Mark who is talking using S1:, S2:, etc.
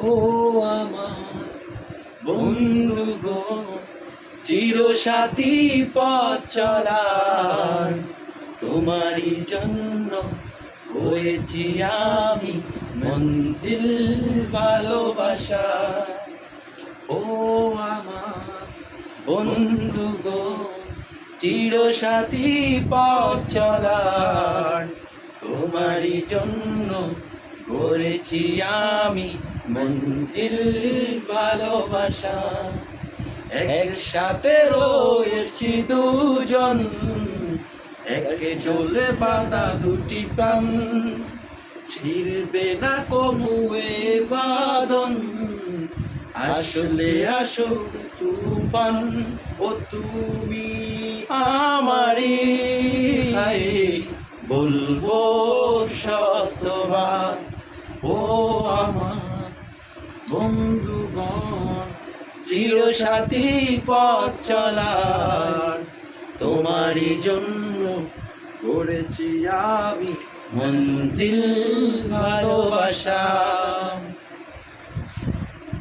S1: ও আমার বন্ধু গো, চিরসাথী পথ চলার, তোমারই জন্য হয়েছি আমি মঞ্জিল ভালোবাসা। ও আমার বন্ধু গো, চিরসাথী পথ চলার, তোমারই জন্য গড়েছি আমি মঞ্জিল ভালোবাসা। একসাথে রয়েছি দুজন, একে চলে বাঁধা দুটি প্রাণ, ছিড়বে না কমুয়ে বাঁধন, আসলে আসো তুফান। ও তুমি আমারই, বলবো শতবার। ও আমার বন্ধুগণ, চিরসাথী পথ চলার, তোমারই জন্য গড়েছি আমি মঞ্জিল ভালোবাসা।